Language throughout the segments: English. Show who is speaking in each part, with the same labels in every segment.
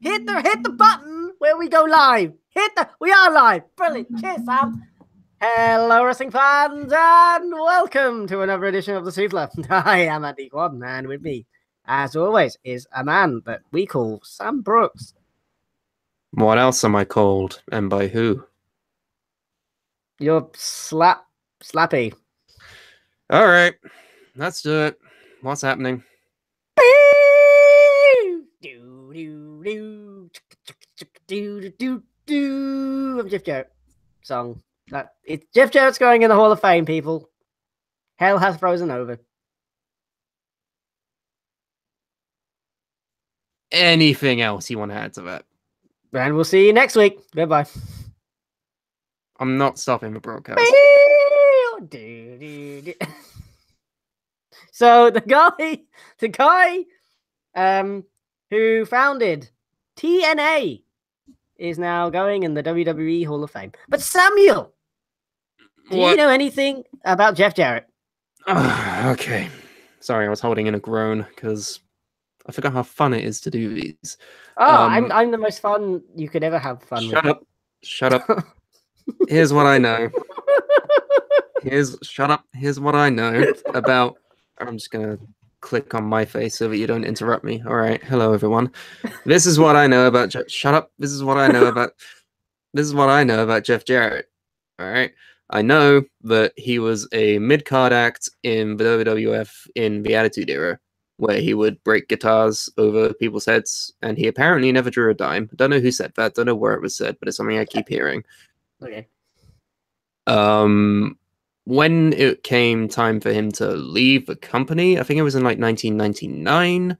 Speaker 1: Hit the button where we go live. We are live. Brilliant. Cheers, Sam. Hello, wrestling fans, and welcome to another edition of the Suplah. I am Andy Quad, and with me, as always, is a man that we call Sam Brooks.
Speaker 2: What else am I called, and by who?
Speaker 1: You're Slappy.
Speaker 2: All right, let's do it. What's happening?
Speaker 1: I'm Jeff Jarrett. Song. It's Jeff Jarrett's going in the Hall of Fame, people. Hell has frozen over.
Speaker 2: Anything else you want to add to that?
Speaker 1: And we'll see you next week. Goodbye.
Speaker 2: I'm not stopping the broadcast.
Speaker 1: So the guy who founded TNA is now going in the WWE Hall of Fame. But Samuel, do you know anything about Jeff Jarrett?
Speaker 2: Okay. Sorry, I was holding in a groan because I forgot how fun it is to do these.
Speaker 1: I'm the most fun you could ever have fun with.
Speaker 2: Shut up. Here's what I know. Here's what I know about. I'm just gonna click on my face so that you don't interrupt me. All right. Hello, everyone. This is what I know about. Shut up. This is what I know about. This is what I know about Jeff Jarrett. All right. I know that he was a mid-card act in the WWF in the Attitude Era, where he would break guitars over people's heads, and he apparently never drew a dime. Don't know who said that. Don't know where it was said, but it's something I keep hearing.
Speaker 1: Okay.
Speaker 2: When it came time for him to leave the company, I think it was in like 1999.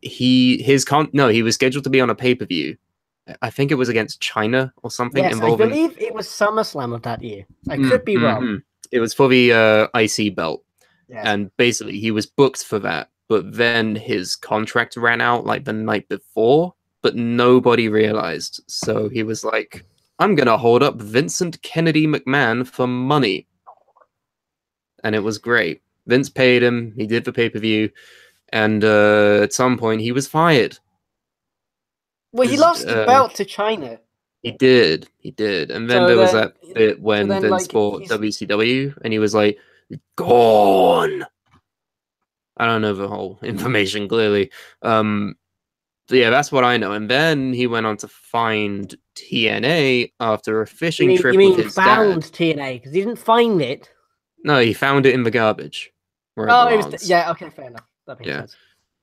Speaker 2: He was scheduled to be on a pay-per-view. I think it was against China or something.
Speaker 1: Yes, I believe it was SummerSlam of that year. I could be wrong.
Speaker 2: It was for the IC belt.
Speaker 1: Yes.
Speaker 2: And basically he was booked for that, but then his contract ran out like the night before, but nobody realized. So he was like, I'm going to hold up Vincent Kennedy McMahon for money. And it was great. Vince paid him. He did the pay-per-view. And at some point, he was fired.
Speaker 1: Well, he lost the belt to China.
Speaker 2: He did. And then there was that bit when Vince bought WCW, and he was like, gone. I don't know the whole information, clearly. So yeah, that's what I know. And then he went on to find TNA after a fishing trip with his dad.
Speaker 1: Found TNA because he didn't find it.
Speaker 2: No, he found it in the garbage.
Speaker 1: Oh, it was yeah. Okay, fair enough. That makes sense.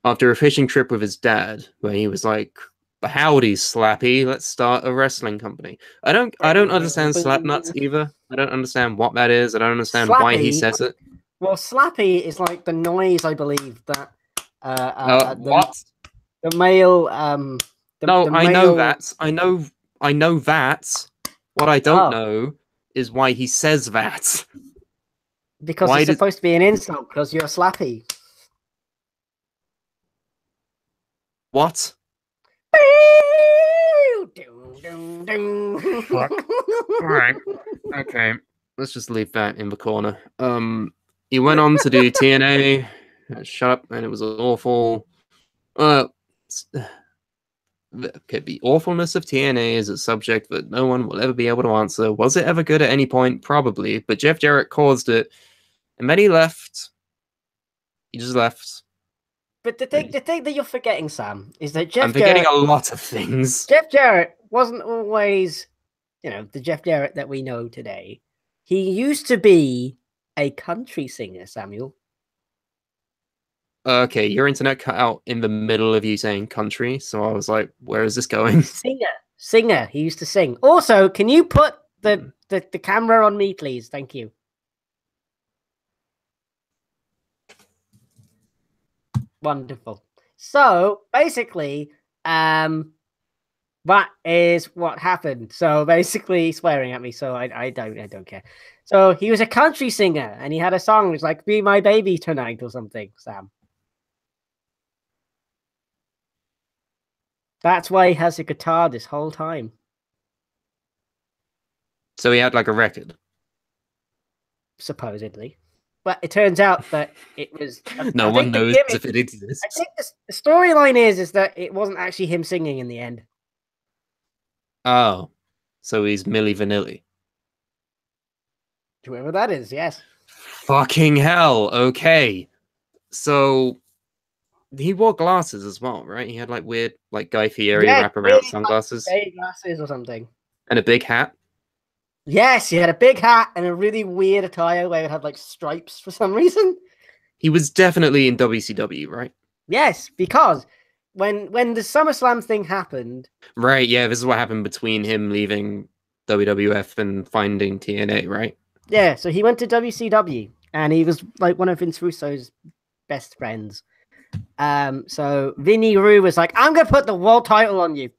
Speaker 2: After a fishing trip with his dad, where he was like, "Howdy, Slappy, let's start a wrestling company." I don't understand Slapnuts either. I don't understand what that is. I don't understand why he says it.
Speaker 1: Well, Slappy is like the noise, I believe, that
Speaker 2: what?
Speaker 1: The male
Speaker 2: I know that. I know that. What I don't know is why he says that.
Speaker 1: Because it's supposed to be an insult because you're Slappy.
Speaker 2: What?
Speaker 1: Fuck.
Speaker 2: Alright. Okay. Let's just leave that in the corner. He went on to do TNA. Shut up, and it was awful. Okay, the awfulness of TNA is a subject that no one will ever be able to answer. Was it ever good at any point? Probably, but Jeff Jarrett caused it, and then he left. He just left.
Speaker 1: But the thing that you're forgetting, Sam, is that
Speaker 2: I'm forgetting a lot of things.
Speaker 1: Jeff Jarrett wasn't always, the Jeff Jarrett that we know today. He used to be a country singer, Samuel.
Speaker 2: Okay, your internet cut out in the middle of you saying country, so I was like, where is this going?
Speaker 1: Singer. He used to sing. Also, can you put the camera on me, please? Thank you. Wonderful. So, basically, that is what happened. So, basically, he's swearing at me, so I don't care. So, he was a country singer, and he had a song, it was like, "Be My Baby Tonight" or something, Sam. That's why he has a guitar this whole time.
Speaker 2: So he had like a record?
Speaker 1: Supposedly. But it turns out that it was.
Speaker 2: No one knows if it exists.
Speaker 1: I think the storyline is that it wasn't actually him singing in the end.
Speaker 2: Oh, so he's Milli Vanilli.
Speaker 1: Whoever that is, yes.
Speaker 2: Fucking hell. Okay. So he wore glasses as well, right? He had like weird, like Guy Fieri wraparound sunglasses.
Speaker 1: Like glasses or something.
Speaker 2: And a big hat.
Speaker 1: Yes, he had a big hat and a really weird attire where it had like stripes for some reason.
Speaker 2: He was definitely in WCW, right?
Speaker 1: Yes, because when the SummerSlam thing happened.
Speaker 2: Right, yeah, this is what happened between him leaving WWF and finding TNA, right?
Speaker 1: Yeah, so he went to WCW and he was like one of Vince Russo's best friends. So Vinny Roo was like, I'm gonna put the world title on you.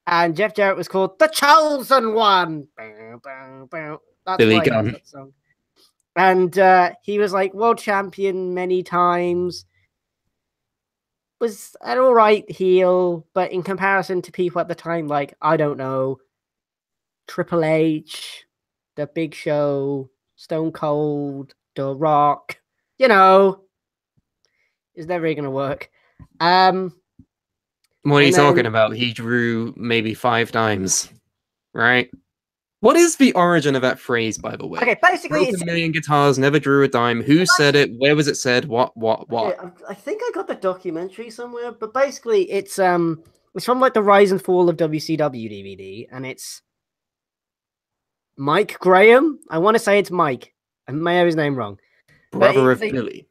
Speaker 1: And Jeff Jarrett was called the Chosen One. That's
Speaker 2: Billy
Speaker 1: why
Speaker 2: Gunn.
Speaker 1: that song. And he was like world champion many times. Was an all right heel, but in comparison to people at the time, like, I don't know, Triple H, The Big Show, Stone Cold, The Rock, you know, it's never really going to work.
Speaker 2: What are you talking about? He drew maybe 5 times, right? What is the origin of that phrase, by the way?
Speaker 1: Okay, basically,
Speaker 2: broke a million guitars, never drew a dime. Who said it? Where was it said? What?
Speaker 1: Okay, I think I got the documentary somewhere, but basically, it's from like the Rise and Fall of WCW DVD, and it's Mike Graham. I want to say it's Mike. I may have his name wrong.
Speaker 2: Brother of Billy.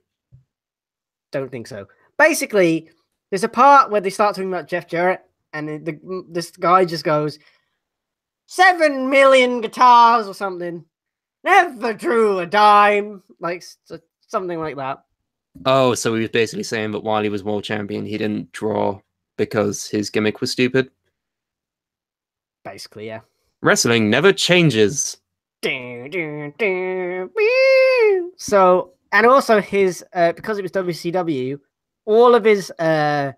Speaker 1: Don't think so. Basically, there's a part where they start talking about Jeff Jarrett, and this guy just goes, 7 million guitars or something. Never drew a dime. Like, something like that.
Speaker 2: Oh, so he was basically saying that while he was world champion, he didn't draw because his gimmick was stupid?
Speaker 1: Basically, yeah.
Speaker 2: Wrestling never changes.
Speaker 1: So, and also his, because it was WCW, all of his, all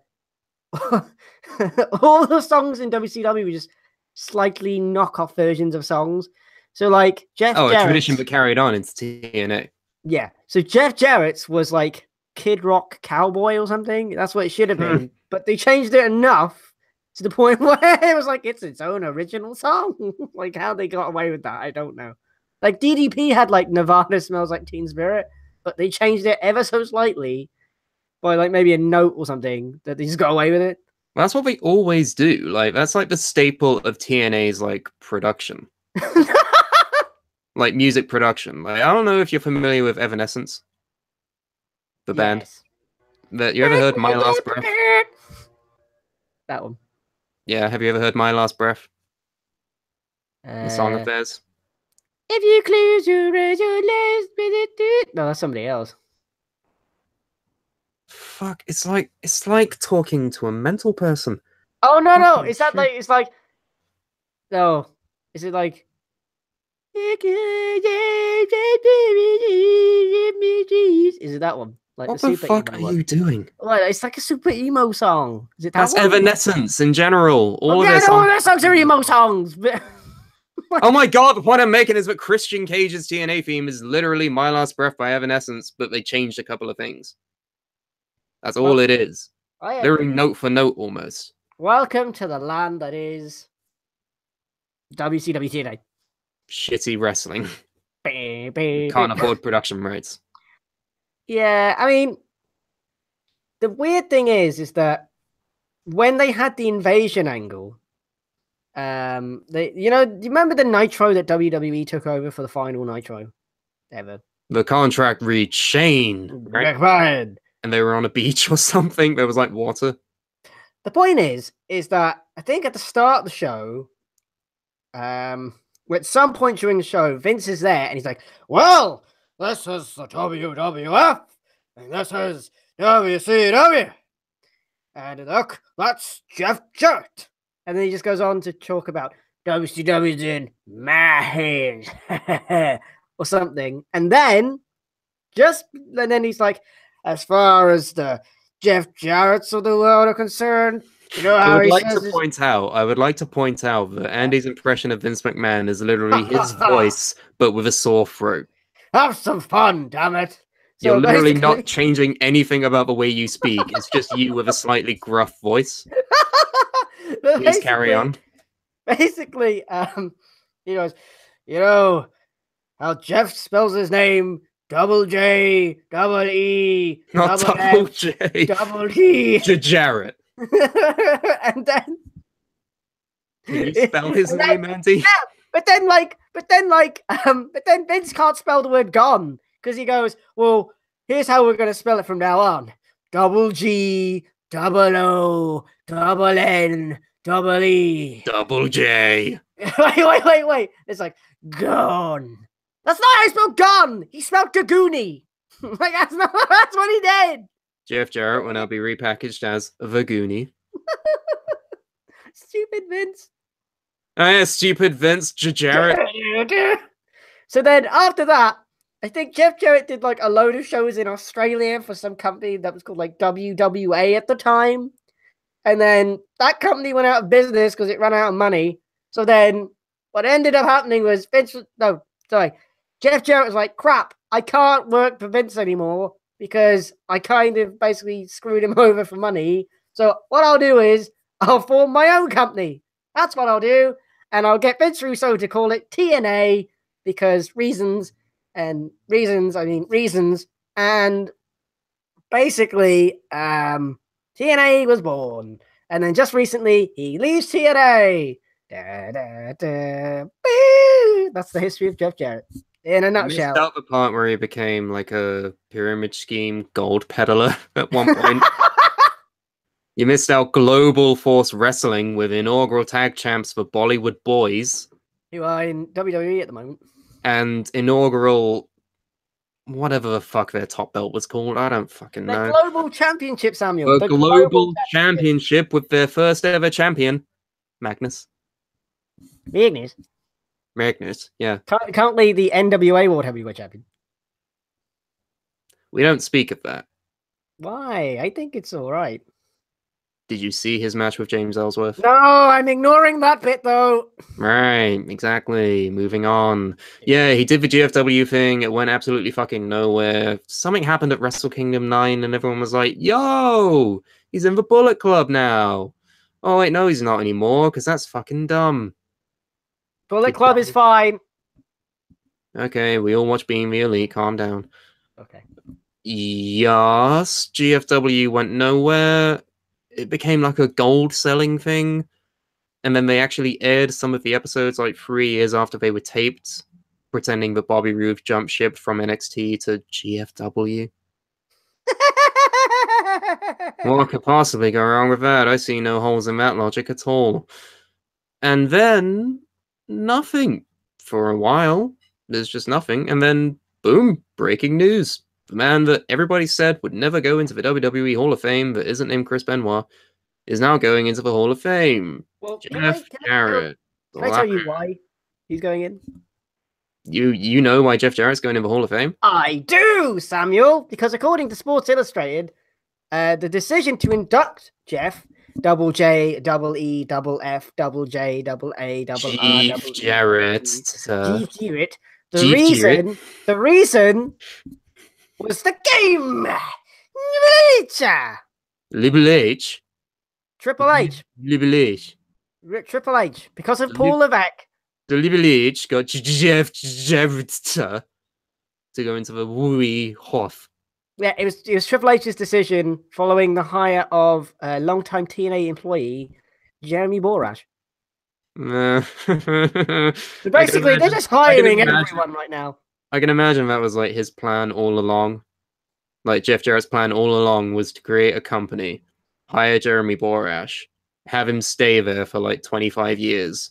Speaker 1: the songs in WCW were just slightly knockoff versions of songs. So, like, Jeff Jarrett's...
Speaker 2: a tradition but carried on into TNA.
Speaker 1: Yeah. So, Jeff Jarrett's was like Kid Rock Cowboy or something. That's what it should have been. But they changed it enough to the point where it was like, it's its own original song. Like, how they got away with that, I don't know. Like, DDP had, like, Nevada Smells Like Teen Spirit, but they changed it ever so slightly by, like, maybe a note or something that they just got away with it.
Speaker 2: Well, that's what they always do. Like, that's, like, the staple of TNA's, like, production. Like, music production. Like, I don't know if you're familiar with Evanescence, the band. That you ever heard My Last Breath?
Speaker 1: That one.
Speaker 2: Yeah, have you ever heard My Last Breath? The song of theirs?
Speaker 1: If you close your eyes, no, that's somebody else.
Speaker 2: Fuck, it's like talking to a mental person.
Speaker 1: Oh no, is that like no. Is it like is it that one? Like
Speaker 2: what the fuck are you doing?
Speaker 1: Well, it's like a super emo song. Is it that
Speaker 2: That's
Speaker 1: one?
Speaker 2: Evanescence in general. All
Speaker 1: their songs are emo songs.
Speaker 2: Oh my god, the point I'm making is that Christian Cage's TNA theme is literally My Last Breath by Evanescence, but they changed a couple of things. That's all it is. Literally note for note almost.
Speaker 1: Welcome to the land that is WCW TNA.
Speaker 2: Shitty wrestling. Can't afford production rights.
Speaker 1: Yeah, I mean, the weird thing is that when they had the invasion angle, do you remember the Nitro that WWE took over for the final Nitro ever?
Speaker 2: The contract reached Shane, right? And they were on a beach or something. There was like water.
Speaker 1: The point is that I think at the start of the show, at some point during the show, Vince is there and he's like, well, this is the WWF and this is WCW. And look, that's Jeff Jarrett. And then he just goes on to talk about WCW's in my hands or something. And then he's like, as far as the Jeff Jarrett's of the world are concerned, you know how I would
Speaker 2: like to point out that Andy's impression of Vince McMahon is literally his voice, but with a sore throat. Have some fun, damn it. You're literally not changing anything about the way you speak. It's just you with a slightly gruff voice. Please carry on.
Speaker 1: Basically, he goes, you know how Jeff spells his name? Double J, double E,
Speaker 2: not double J,
Speaker 1: double E.
Speaker 2: Jarrett.
Speaker 1: And then,
Speaker 2: can you spell his name, Andy?
Speaker 1: Yeah, but then Vince can't spell the word gone because he goes, well, here's how we're gonna spell it from now on: double G, double O, double N, double E,
Speaker 2: double J.
Speaker 1: Wait. It's like gone. That's not how I spelled gone. He spelled Gagooni. Like that's what he did.
Speaker 2: Jeff Jarrett will now be repackaged as Vagoonie.
Speaker 1: Stupid Vince.
Speaker 2: Oh yeah, stupid Vince Jarrett.
Speaker 1: So then after that, I think Jeff Jarrett did like a load of shows in Australia for some company that was called like WWA at the time. And then that company went out of business because it ran out of money. So then what ended up happening was Jeff Jarrett was like, crap, I can't work for Vince anymore because I kind of basically screwed him over for money. So what I'll do is I'll form my own company. That's what I'll do. And I'll get Vince Russo to call it TNA because reasons. And basically, TNA was born. And then just recently, he leaves TNA. That's the history of Jeff Jarrett in a nutshell.
Speaker 2: Missed out the part where he became like a pyramid scheme gold peddler at one point. You missed out Global Force Wrestling with inaugural tag champs for Bollywood Boys,
Speaker 1: who are in WWE at the moment,
Speaker 2: and inaugural whatever the fuck their top belt was called. I don't fucking know.
Speaker 1: The Global Championship, Samuel.
Speaker 2: The Global Championship with their first ever champion, Magnus, yeah.
Speaker 1: Currently the NWA World Heavyweight Champion.
Speaker 2: We don't speak of that.
Speaker 1: Why? I think it's all right.
Speaker 2: Did you see his match with James Ellsworth?
Speaker 1: No, I'm ignoring that bit, though.
Speaker 2: Right, exactly. Moving on. Yeah, he did the GFW thing. It went absolutely fucking nowhere. Something happened at Wrestle Kingdom 9, and everyone was like, yo, he's in the Bullet Club now. Oh, wait, no, he's not anymore, because that's fucking dumb.
Speaker 1: Bullet Club is fine.
Speaker 2: Okay, we all watch Being the Elite. Calm down.
Speaker 1: Okay.
Speaker 2: Yes, GFW went nowhere. It became like a gold selling thing. And then they actually aired some of the episodes like 3 years after they were taped, pretending that Bobby Roode jumped ship from NXT to GFW. What could possibly go wrong with that? I see no holes in that logic at all. And then nothing for a while. There's just nothing. And then boom, breaking news. The man that everybody said would never go into the WWE Hall of Fame that isn't named Chris Benoit is now going into the Hall of Fame.
Speaker 1: Well,
Speaker 2: Jeff Jarrett.
Speaker 1: Can I tell you why he's going in?
Speaker 2: You know why Jeff Jarrett's going in the Hall of Fame?
Speaker 1: I do, Samuel, because according to Sports Illustrated, the decision to induct Jeff, double J, double E, double F, double J, double A, double R, double
Speaker 2: Jarrett.
Speaker 1: Jeff Jarrett. The reason was the game.
Speaker 2: Triple H.
Speaker 1: Triple H. Because of Paul Levesque.
Speaker 2: The Triple H got Jeff Jarrett to go into the WWE Hoff.
Speaker 1: Yeah, it was Triple H's decision following the hire of a longtime TNA employee, Jeremy Borash. So basically, they're just hiring everyone right now.
Speaker 2: I can imagine that was like his plan all along. Like Jeff Jarrett's plan all along was to create a company, hire Jeremy Borash, have him stay there for like 25 years.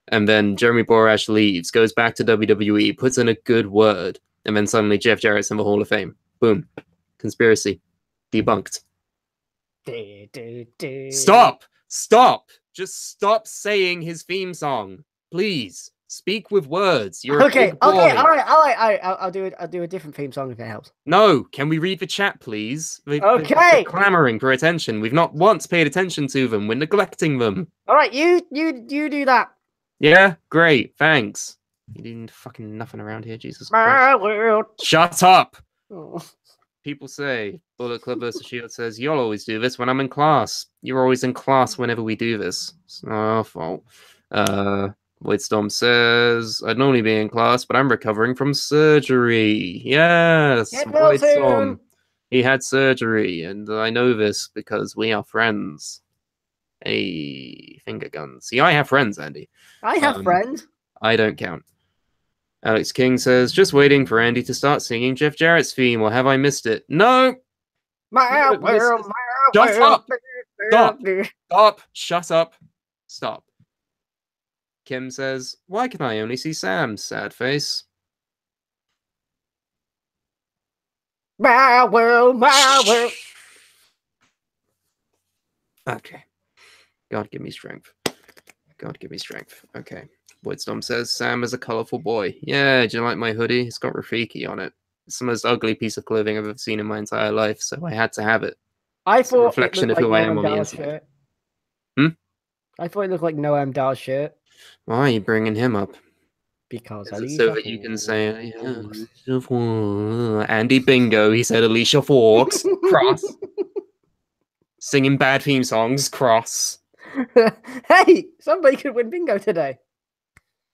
Speaker 2: And then Jeremy Borash leaves, goes back to WWE, puts in a good word, and then suddenly Jeff Jarrett's in the Hall of Fame. Boom. Conspiracy. Debunked. Stop! Stop! Just stop saying his theme song. Please. Speak with words. You're
Speaker 1: okay,
Speaker 2: a big boy.
Speaker 1: all right. I'll do a different theme song if it helps.
Speaker 2: No, can we read the chat, please?
Speaker 1: They're
Speaker 2: clamoring for attention. We've not once paid attention to them. We're neglecting them.
Speaker 1: All right, you do that.
Speaker 2: Yeah, great, thanks. You doing fucking nothing around here, Jesus
Speaker 1: My
Speaker 2: Christ.
Speaker 1: world.
Speaker 2: Shut up!
Speaker 1: Oh.
Speaker 2: People say, Bullet Club vs. Shield says, you'll always do this when I'm in class. You're always in class whenever we do this. It's not our fault. Storm says, I'd normally be in class, but I'm recovering from surgery. Yes,
Speaker 1: Get well
Speaker 2: Storm.
Speaker 1: soon.
Speaker 2: He had surgery, and I know this because we are friends. Hey, finger guns. See, I have friends, Andy.
Speaker 1: I have friends.
Speaker 2: I don't count. Alex King says, just waiting for Andy to start singing Jeff Jarrett's theme, or have I missed it? No!
Speaker 1: My world, my
Speaker 2: Shut
Speaker 1: world.
Speaker 2: up! Stop! Shut up! Stop. Kim says, why can I only see Sam's sad face?
Speaker 1: My world, my world.
Speaker 2: Okay. God give me strength. God give me strength. Okay. Voidstorm says, Sam is a colourful boy. Yeah, do you like my hoodie? It's got Rafiki on it. It's the most ugly piece of clothing I've ever seen in my entire life, so I had to have it.
Speaker 1: I
Speaker 2: It's a
Speaker 1: thought
Speaker 2: reflection
Speaker 1: it
Speaker 2: of
Speaker 1: looked
Speaker 2: who
Speaker 1: like
Speaker 2: I am on the
Speaker 1: Noam
Speaker 2: inside.
Speaker 1: shirt.
Speaker 2: Hmm?
Speaker 1: I thought it looked like Noam Dar's shirt.
Speaker 2: Why are you bringing him up?
Speaker 1: Because
Speaker 2: Is it so that you can say, Andy Bingo, he said Alicia Forks, cross. Singing bad theme songs, cross.
Speaker 1: Hey, somebody could win bingo today.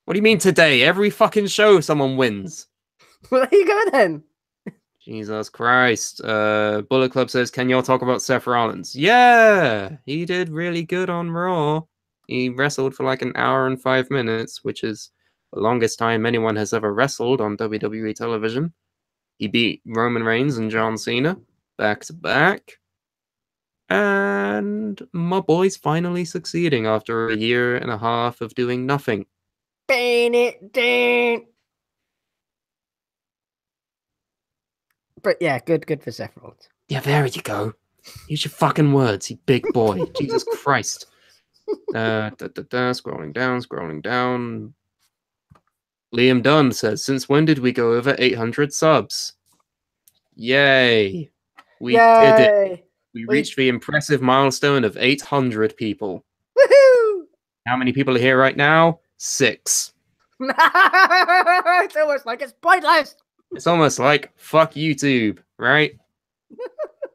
Speaker 2: What do you mean today? Every fucking show someone wins.
Speaker 1: Well, there you go then.
Speaker 2: Jesus Christ. Bullet Club says, can y'all talk about Seth Rollins? Yeah, he did really good on Raw. He wrestled for like an hour and 5 minutes, which is the longest time anyone has ever wrestled on WWE television. He beat Roman Reigns and John Cena back to back. And my boy's finally succeeding after a year and a half of doing nothing.
Speaker 1: But yeah, good for Seth Rollins.
Speaker 2: Yeah, there you go. Use your fucking words, you big boy. Jesus Christ. Scrolling down. Liam Dunn says, since when did we go over 800 subs? Yay. We did it. We reached the impressive milestone of 800 people.
Speaker 1: Woohoo!
Speaker 2: How many people are here right now? 6.
Speaker 1: It's almost like it's pointless.
Speaker 2: It's almost like, fuck YouTube, right?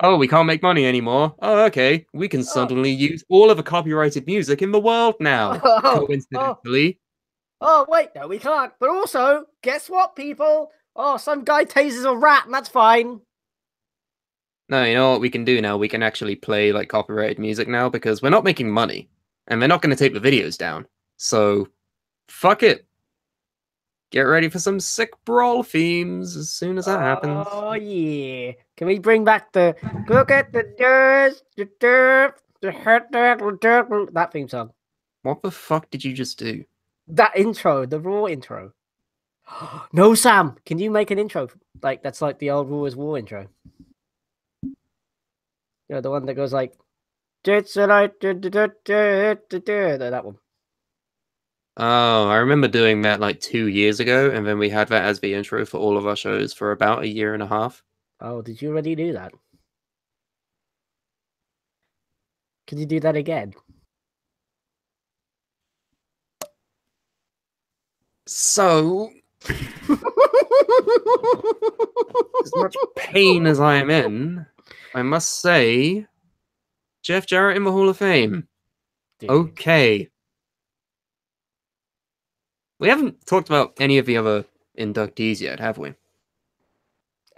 Speaker 2: Oh, we can't make money anymore. Oh, okay. We can suddenly use all of the copyrighted music in the world now. Coincidentally.
Speaker 1: Oh, wait, no, we can't. But also, guess what, people? Oh, some guy tases a rat, and that's fine.
Speaker 2: No, you know what we can do now? We can actually play like copyrighted music now because we're not making money. And they're not going to take the videos down. So, fuck it. Get ready for some sick brawl themes as soon as that happens.
Speaker 1: Oh, yeah. Can we bring back the look at the that theme song?
Speaker 2: What the fuck did you just do?
Speaker 1: That intro, the Raw intro. No, Sam. Can you make an intro? Like, that's like the old Raw is War intro. You know, the one that goes like, that one.
Speaker 2: Oh, I remember doing that like 2 years ago, and then we had that as the intro for all of our shows for about a year and a half.
Speaker 1: Oh, did you already do that? Can you do that again?
Speaker 2: So, as much pain as I am in, I must say, Jeff Jarrett in the Hall of Fame. Dude. Okay. We haven't talked about any of the other inductees yet, have we?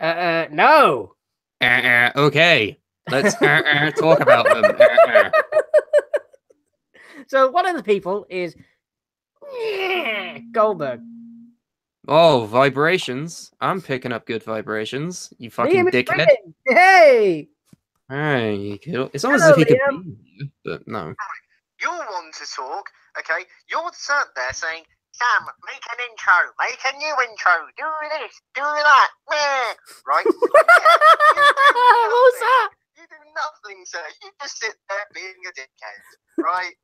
Speaker 1: No.
Speaker 2: Okay. Let's talk about them.
Speaker 1: So one of the people is Goldberg.
Speaker 2: Oh, vibrations. I'm picking up good vibrations. You fucking dickhead.
Speaker 1: Hey!
Speaker 2: Hey, it's almost as if he could be, but no.
Speaker 3: You're one to talk, okay? You're sat there saying, Sam, make an intro, make a new intro, do this, do that, right?
Speaker 1: What was that?
Speaker 3: You do nothing, sir. You just sit there being a dickhead, right?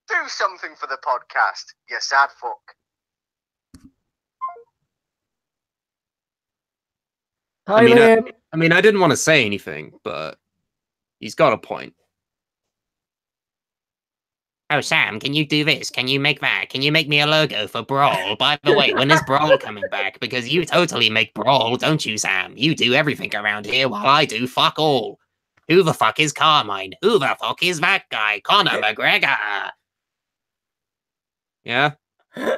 Speaker 3: Do something for the podcast, you sad fuck.
Speaker 1: Hi,
Speaker 2: I mean, I didn't want to say anything, but he's got a point.
Speaker 4: Oh, Sam, can you do this? Can you make that? Can you make me a logo for Brawl? By the way, when is Brawl coming back? Because you totally make Brawl, don't you, Sam? You do everything around here while I do fuck all. Who the fuck is Carmine? Who the fuck is that guy? Conor McGregor.
Speaker 2: Yeah.
Speaker 4: My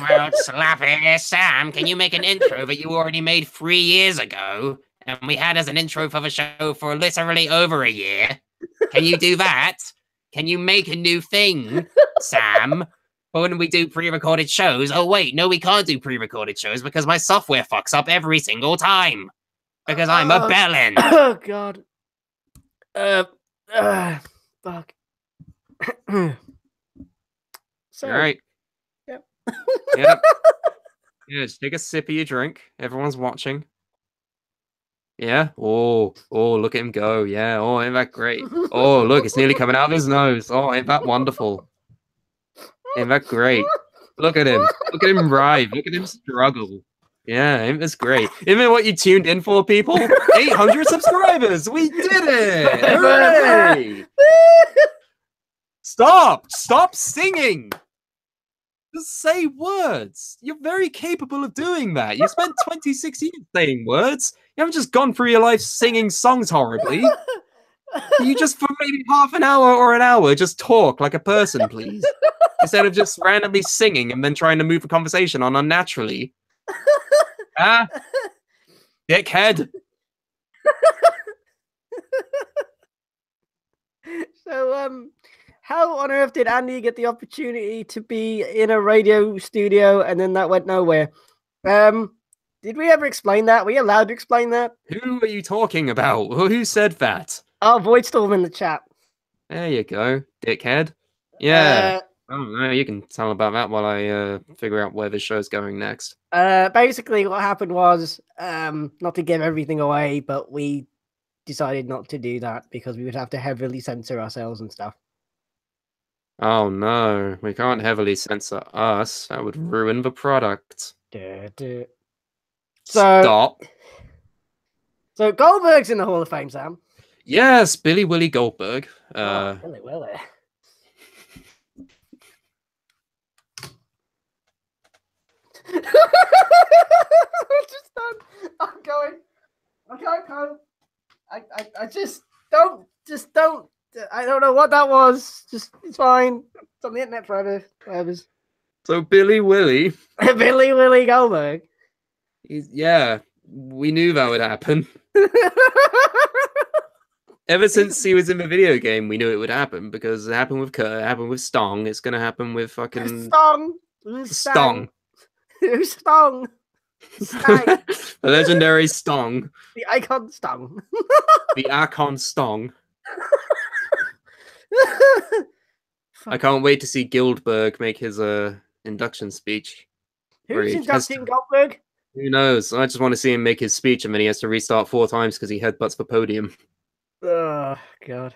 Speaker 4: world slappy. Sam, can you make an intro that you already made 3 years ago? And we had as an intro for the show for literally over a year. Can you do that? Can you make a new thing, Sam? But when we do pre-recorded shows, oh wait, no, we can't do pre-recorded shows because my software fucks up every single time. Because I'm a bellend.
Speaker 1: Oh god. Fuck. So,
Speaker 2: All right.
Speaker 1: Yep.
Speaker 2: Yep. Yeah, just take a sip of your drink. Everyone's watching. Yeah. Oh, look at him go. Yeah. Oh, ain't that great? Oh, look, it's nearly coming out of his nose. Oh, ain't that wonderful? Ain't that great? Look at him. Look at him writhe. Look at him struggle. Yeah, ain't this great? Isn't it what you tuned in for, people? 800 subscribers. We did it. Hooray! Stop singing. Just say words. You're very capable of doing that. You spent 26 years saying words. You haven't just gone through your life singing songs horribly. You just, for maybe half an hour or an hour, just talk like a person, please. Instead of just randomly singing and then trying to move the conversation on unnaturally. Ah, dickhead.
Speaker 1: So, how on earth did Andy get the opportunity to be in a radio studio and then that went nowhere? Did we ever explain that? Were you allowed to explain that?
Speaker 2: Who are you talking about? Who said that?
Speaker 1: Oh, Voidstorm in the chat.
Speaker 2: There you go, dickhead. Yeah. Oh no, you can tell about that while I figure out where the show's going next.
Speaker 1: Basically, what happened was, not to give everything away, but we decided not to do that because we would have to heavily censor ourselves and stuff.
Speaker 2: Oh no, we can't heavily censor us. That would ruin the product.
Speaker 1: So,
Speaker 2: Stop.
Speaker 1: So Goldberg's in the Hall of Fame, Sam.
Speaker 2: Yes, Billy Willie Goldberg.
Speaker 1: Billy Willie. Just don't. I'm going. I can't go. I just don't. I don't know what that was. Just it's fine. It's on the internet forever.
Speaker 2: So Billy Willie.
Speaker 1: Billy Willie Goldberg.
Speaker 2: Yeah, we knew that would happen. Ever since he was in the video game, we knew it would happen because it happened with Kurt, it happened with Stong. It's gonna happen with fucking
Speaker 1: Stong.
Speaker 2: Stong.
Speaker 1: Who's Stong?
Speaker 2: The legendary Stong.
Speaker 1: The icon Stong.
Speaker 2: The icon Stong. I can't wait to see Goldberg make his induction speech.
Speaker 1: Who's inducting Goldberg?
Speaker 2: Who knows? I just want to see him make his speech and then he has to restart 4 times because he headbutts the podium.
Speaker 1: Oh god!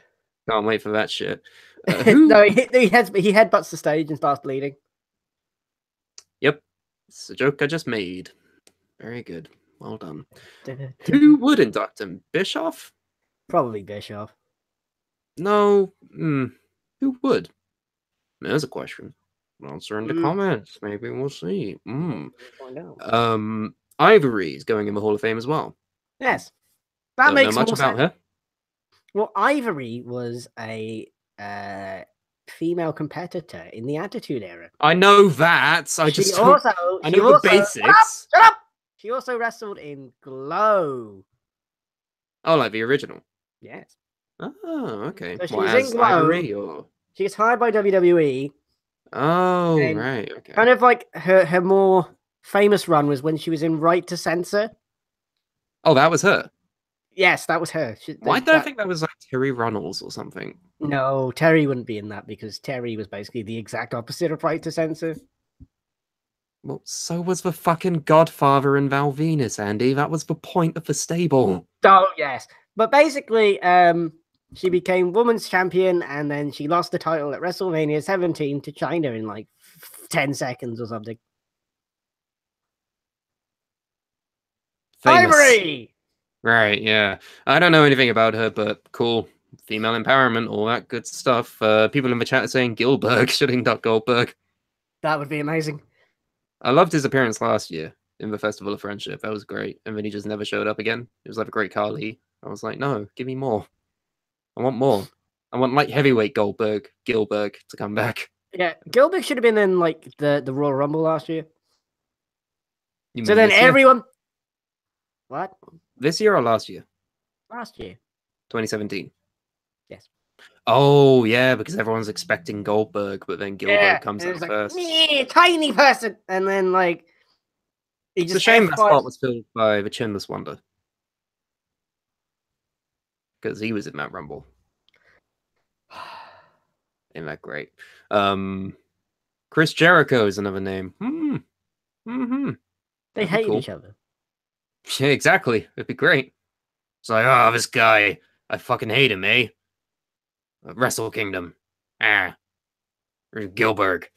Speaker 2: Can't wait for that shit.
Speaker 1: No, he headbutts the stage and starts bleeding.
Speaker 2: Yep, it's a joke I just made. Very good, well done. Who would induct him? Bischoff?
Speaker 1: Probably Bischoff.
Speaker 2: No, who would? There's a question. Answer in the comments. Maybe we'll see. Ivory is going in the Hall of Fame as well.
Speaker 1: Yes, that makes
Speaker 2: much about her.
Speaker 1: Well, Ivory was a female competitor in the Attitude Era.
Speaker 2: I know that. I know the basics.
Speaker 1: Shut up! She also wrestled in Glow.
Speaker 2: Oh, like the original.
Speaker 1: Yes.
Speaker 2: Oh, okay.
Speaker 1: So she was in Glow.
Speaker 2: Ivory, or...
Speaker 1: She gets hired by WWE.
Speaker 2: Oh, right. Okay.
Speaker 1: Kind of like her more famous run was when she was in Right to Censor.
Speaker 2: Oh, that was her.
Speaker 1: Yes, that was her.
Speaker 2: Why did I think that was like Terry Runnels or something?
Speaker 1: No, Terry wouldn't be in that because Terry was basically the exact opposite of Right to Censor.
Speaker 2: Well, so was the fucking Godfather and Val Venus, Andy. That was the point of the stable.
Speaker 1: Oh, yes. But basically, she became women's champion and then she lost the title at WrestleMania 17 to China in like 10 seconds or something.
Speaker 2: Famous.
Speaker 1: Ivory!
Speaker 2: Right, yeah. I don't know anything about her, but cool. female empowerment, all that good stuff. People in the chat are saying Gilbert should induct Goldberg.
Speaker 1: That would be amazing.
Speaker 2: I loved his appearance last year in the Festival of Friendship. That was great. And then he just never showed up again. It was like a great Carly. I was like, no, give me more. I want more. I want light heavyweight Gilbert to come back.
Speaker 1: Yeah, Gilbert should have been in like the Royal Rumble last year.
Speaker 2: You
Speaker 1: So
Speaker 2: mean
Speaker 1: then
Speaker 2: this year?
Speaker 1: everyone. What?
Speaker 2: This year or last year?
Speaker 1: Last year.
Speaker 2: 2017.
Speaker 1: Yes.
Speaker 2: Oh yeah, because everyone's expecting Goldberg, but then Gilbert comes
Speaker 1: and
Speaker 2: out
Speaker 1: it's like,
Speaker 2: first.
Speaker 1: "Meh, tiny person," and then like he
Speaker 2: It's
Speaker 1: just
Speaker 2: a shame that
Speaker 1: F5s.
Speaker 2: spot was filled by the Chinless Wonder. Because he was in that Rumble. Ain't that great? Chris Jericho is another name.
Speaker 1: They
Speaker 2: That'd be
Speaker 1: hate
Speaker 2: cool.
Speaker 1: each other.
Speaker 2: Yeah, exactly. It'd be great. It's like, oh, this guy, I fucking hate him, eh? Wrestle Kingdom. Gilbert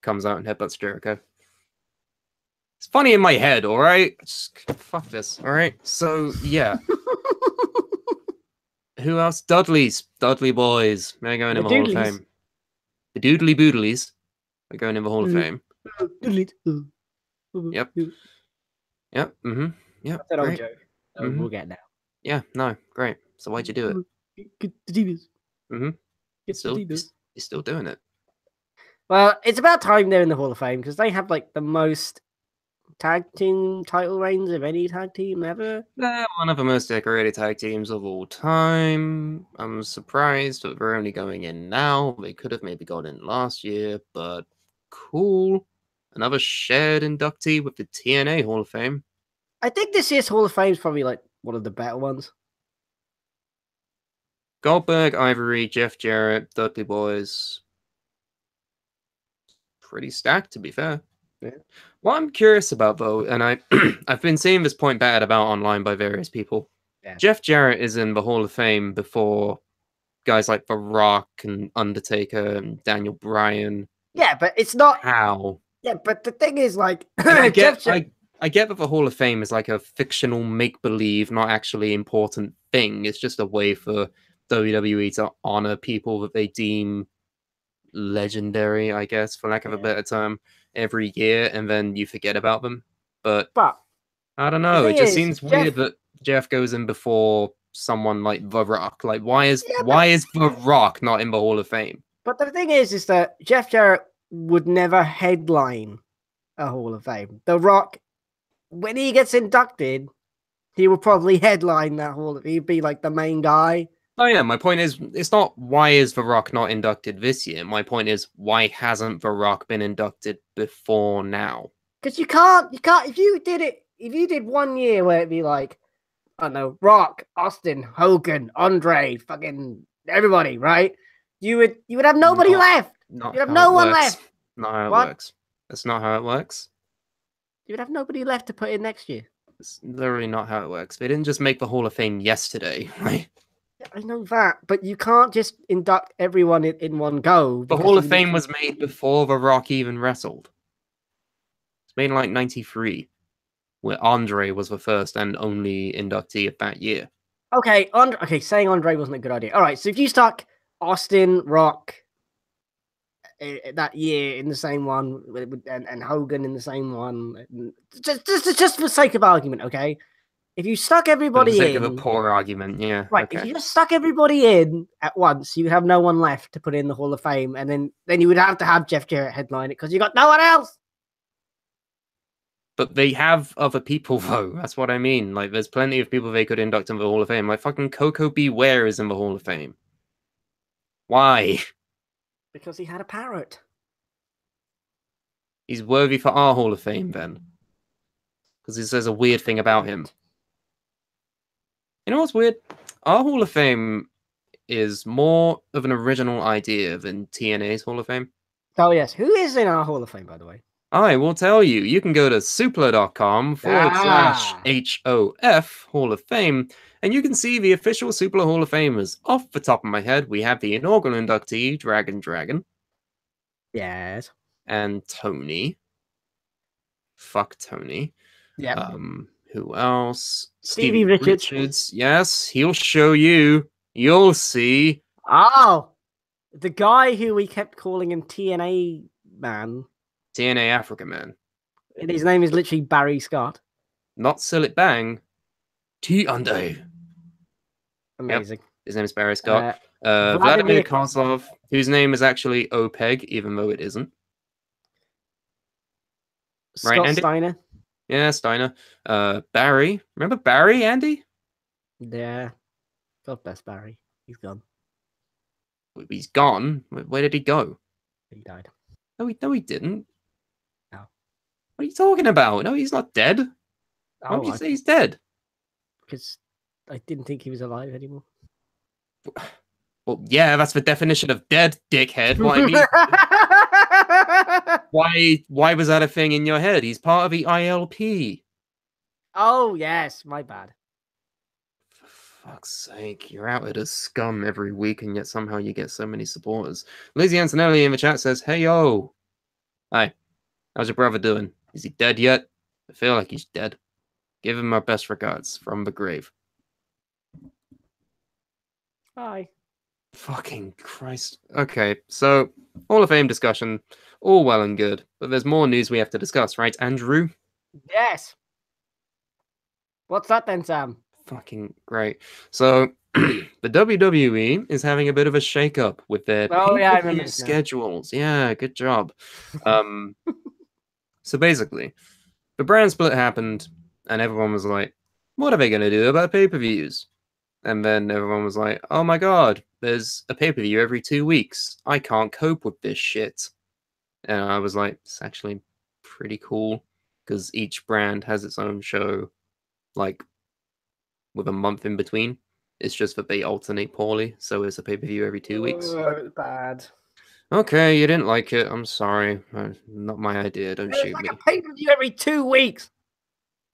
Speaker 2: comes out and headbutts Jericho. It's funny in my head, alright? Fuck this, alright? So, yeah. Who else? Dudley Boys. They're going in the Hall of Fame. The Doodly Boodlies are going in the Hall of Fame. Yep. Yep. Yep.
Speaker 1: That's an old
Speaker 2: Great.
Speaker 1: joke.
Speaker 2: Mhm.
Speaker 1: We'll get now.
Speaker 2: Yeah. No. Great. So why'd you do it?
Speaker 1: Get the divas.
Speaker 2: Mm-hmm.
Speaker 1: Get the divas.
Speaker 2: You're still doing it.
Speaker 1: Well, it's about time they're in the Hall of Fame because they have like the most tag team title reigns of any tag team ever.
Speaker 2: They're one of the most decorated tag teams of all time. I'm surprised that they're only going in now. They could have maybe gone in last year, but cool. Another shared inductee with the TNA Hall of Fame.
Speaker 1: I think this year's Hall of Fame is probably like one of the better ones.
Speaker 2: Goldberg, Ivory, Jeff Jarrett, Dudley Boys. Pretty stacked, to be fair.
Speaker 1: Yeah.
Speaker 2: What I'm curious about, though, and I've been seeing this point batted about online by various people.
Speaker 1: Yeah.
Speaker 2: Jeff Jarrett is in the Hall of Fame before guys like The Rock and Undertaker and Daniel Bryan.
Speaker 1: Yeah, but it's not.
Speaker 2: How?
Speaker 1: Yeah, but the thing is, like,
Speaker 2: I
Speaker 1: Jeff
Speaker 2: get that the Hall of Fame is like a fictional make-believe, not actually important thing. It's just a way for WWE to honor people that they deem legendary, I guess, for lack of a better term, every year, and then you forget about them. But I don't know. It just seems weird that Jeff goes in before someone like The Rock. Like, why is The Rock not in the Hall of Fame?
Speaker 1: But the thing is that Jeff Jarrett would never headline a Hall of Fame. The Rock, when he gets inducted, he will probably headline that Hall of Fame. He'd be like the main guy.
Speaker 2: Oh yeah, my point is, it's not why is The Rock not inducted this year. My point is, why hasn't The Rock been inducted before now?
Speaker 1: Because you can't, if you did 1 year where it'd be like, I don't know, Rock, Austin, Hogan, Andre, fucking everybody, right? You would have nobody left. You'd have no one left.
Speaker 2: Not how it works. That's not how it works.
Speaker 1: You would have nobody left to put in next year.
Speaker 2: It's literally not how it works. They didn't just make the Hall of Fame yesterday, right?
Speaker 1: Yeah, I know that, but you can't just induct everyone in one go.
Speaker 2: The Hall of Fame was made before The Rock even wrestled. It's made in like 93, where Andre was the first and only inductee of that year.
Speaker 1: Okay, saying Andre wasn't a good idea. All right, so if you stuck Austin, Rock that year in the same one, and Hogan in the same one, just for sake of argument, okay? If you stuck everybody
Speaker 2: for the sake
Speaker 1: in,
Speaker 2: of a poor argument, yeah.
Speaker 1: Right,
Speaker 2: okay.
Speaker 1: If you just stuck everybody in at once, you would have no one left to put in the Hall of Fame, and then you would have to have Jeff Jarrett headline it because you got no one else.
Speaker 2: But they have other people, though. That's what I mean. Like, there's plenty of people they could induct into the Hall of Fame. Like, fucking Coco Beware is in the Hall of Fame. Why?
Speaker 1: Because he had a parrot.
Speaker 2: He's worthy for our Hall of Fame, then. Because he says a weird thing about him. You know what's weird? Our Hall of Fame is more of an original idea than TNA's Hall of Fame.
Speaker 1: Oh, yes. Who is in our Hall of Fame, by the way?
Speaker 2: I will tell you. You can go to suplah.com/HOF Hall of Fame, and you can see the official Suplah Hall of Famers. Off the top of my head, we have the inaugural inductee, Dragon.
Speaker 1: Yes.
Speaker 2: And Tony. Fuck Tony.
Speaker 1: Yeah.
Speaker 2: Who else?
Speaker 1: Stevie Richards.
Speaker 2: Yes, he'll show you. You'll see.
Speaker 1: Oh, the guy who we kept calling him TNA man.
Speaker 2: TNA Africa Man.
Speaker 1: And his name is literally Barry Scott.
Speaker 2: Not Sillet Bang. T-Undo.
Speaker 1: Amazing.
Speaker 2: His name is Barry Scott.
Speaker 1: Vladimir
Speaker 2: Vladimir Kozlov, whose name is actually OPEG, even though it isn't.
Speaker 1: Scott
Speaker 2: Andy?
Speaker 1: Steiner.
Speaker 2: Yeah, Steiner. Barry. Remember Barry, Andy?
Speaker 1: Yeah. God bless Barry. He's gone.
Speaker 2: He's gone. Where did he go?
Speaker 1: He died.
Speaker 2: No, he didn't.
Speaker 1: No.
Speaker 2: What are you talking about? No, he's not dead. Why would you say he's dead? Because
Speaker 1: I didn't think he was alive anymore.
Speaker 2: Well, yeah, that's the definition of dead, dickhead. What I mean, why was that a thing in your head? He's part of the ILP.
Speaker 1: Oh, yes, my bad.
Speaker 2: For fuck's sake, you're out as scum every week, and yet somehow you get so many supporters. Lizzie Antonelli in the chat says, "Hey yo, hi, how's your brother doing? Is he dead yet? I feel like he's dead. Give him my best regards from the grave."
Speaker 1: Hi.
Speaker 2: Fucking Christ. Okay, so Hall of Fame discussion, all well and good, but there's more news we have to discuss, right, Andrew?
Speaker 1: Yes. What's that then, Sam?
Speaker 2: Fucking great. So the WWE is having a bit of a shake-up with their pay-per-view schedules. Yeah, good job. So basically, the brand split happened, and everyone was like, what are they going to do about pay-per-views? And then everyone was like, oh my god, there's a pay-per-view every 2 weeks. I can't cope with this shit. And I was like, it's actually pretty cool, because each brand has its own show, like, with a month in between. It's just that they alternate poorly, so it's a pay-per-view every 2 weeks.
Speaker 1: Bad.
Speaker 2: Okay, you didn't like it. I'm sorry. Not my idea. Don't shoot
Speaker 1: like
Speaker 2: me.
Speaker 1: A pay-per-view every 2 weeks.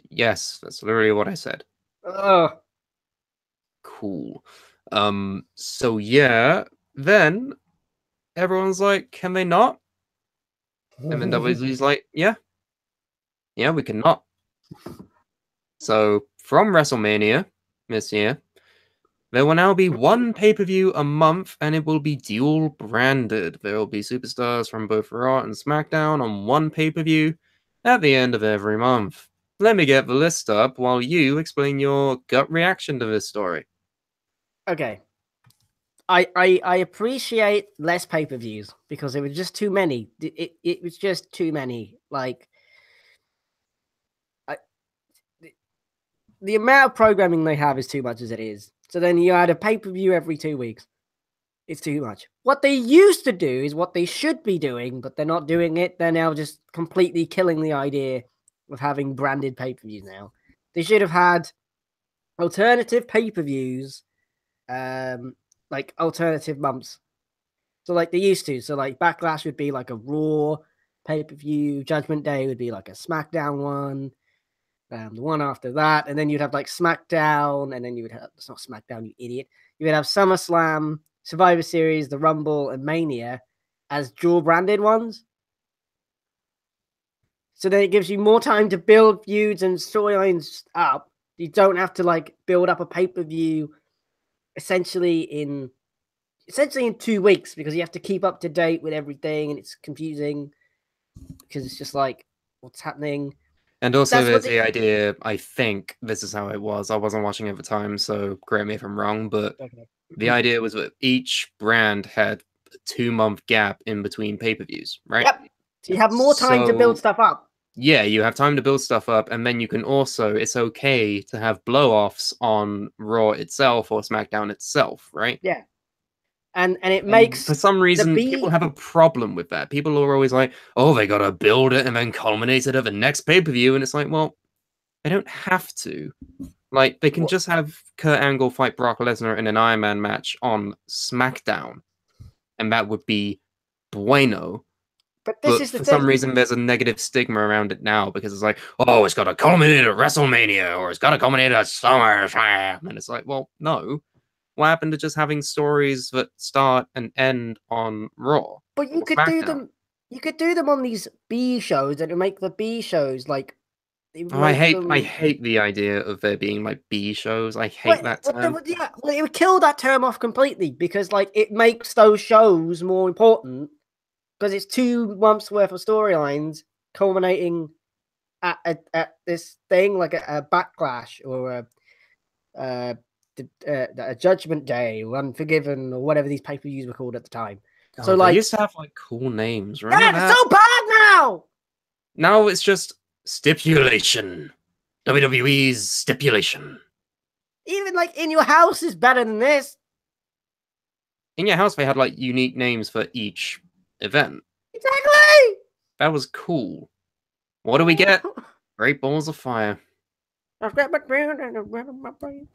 Speaker 2: Yes, that's literally what I said.
Speaker 1: Ugh.
Speaker 2: Cool. So yeah, then everyone's like, can they not? And then WWE's like, yeah, we cannot. So from WrestleMania this year, there will now be one pay-per-view a month, and it will be dual branded. There will be superstars from both Raw and SmackDown on one pay-per-view at the end of every month. Let me get the list up while you explain your gut reaction to this story.
Speaker 1: Okay. I appreciate less pay-per-views because it was just too many. It was just too many. Like, the amount of programming they have is too much as it is. So then you add a pay-per-view every 2 weeks. It's too much. What they used to do is what they should be doing, but they're not doing it. They're now just completely killing the idea of having branded pay-per-views now. They should have had alternative pay-per-views, like alternative months. So like they used to. So like Backlash would be like a Raw pay-per-view. Judgment Day would be like a SmackDown one. The one after that, and then you'd have like SmackDown, and then you would have, it's not SmackDown, you idiot. You would have SummerSlam, Survivor Series, the Rumble, and Mania as dual branded ones. So then it gives you more time to build feuds and storylines up. You don't have to like build up a pay-per-view essentially in 2 weeks, because you have to keep up to date with everything, and it's confusing because it's just like, what's happening?
Speaker 2: And also there's the idea, I think this is how it was. I wasn't watching at the time, so correct me if I'm wrong, but the idea was that each brand had a 2-month gap in between pay-per-views, right?
Speaker 1: Yep. So you have more time to build stuff up.
Speaker 2: Yeah, you have time to build stuff up, and then you can also, it's okay to have blow-offs on Raw itself or SmackDown itself, right?
Speaker 1: Yeah. And it makes...
Speaker 2: For some reason, people have a problem with that. People are always like, oh, they gotta build it and then culminate it at the next pay-per-view, and it's like, well, they don't have to. Like, they can just have Kurt Angle fight Brock Lesnar in an Iron Man match on SmackDown, and that would be bueno.
Speaker 1: But this is the
Speaker 2: for
Speaker 1: thing.
Speaker 2: some reason, there's a negative stigma around it now, because it's like, oh, it's gotta culminate at WrestleMania, or it's gotta culminate at SummerSlam, and it's like, well, no. What happened to just having stories that start and end on Raw?
Speaker 1: But you could do them. You could do them on these B shows, and make the B shows like They
Speaker 2: Oh, I
Speaker 1: make
Speaker 2: hate
Speaker 1: them-
Speaker 2: I hate the idea of there being like B shows. I hate that term.
Speaker 1: Yeah, well, it would kill that term off completely because like it makes those shows more important because it's 2 months worth of storylines culminating at this thing like a backlash or a Judgment Day or Unforgiven or whatever these pay-per-views were called at the time.
Speaker 2: Oh,
Speaker 1: So
Speaker 2: they
Speaker 1: like,
Speaker 2: used to have like cool names. Remember
Speaker 1: yeah,
Speaker 2: that?
Speaker 1: it's so bad now.
Speaker 2: Now it's just stipulation. WWE's stipulation.
Speaker 1: Even like In Your House is better than this.
Speaker 2: In Your House, they had like unique names for each event.
Speaker 1: Exactly.
Speaker 2: That was cool. What do we get? Great balls of fire.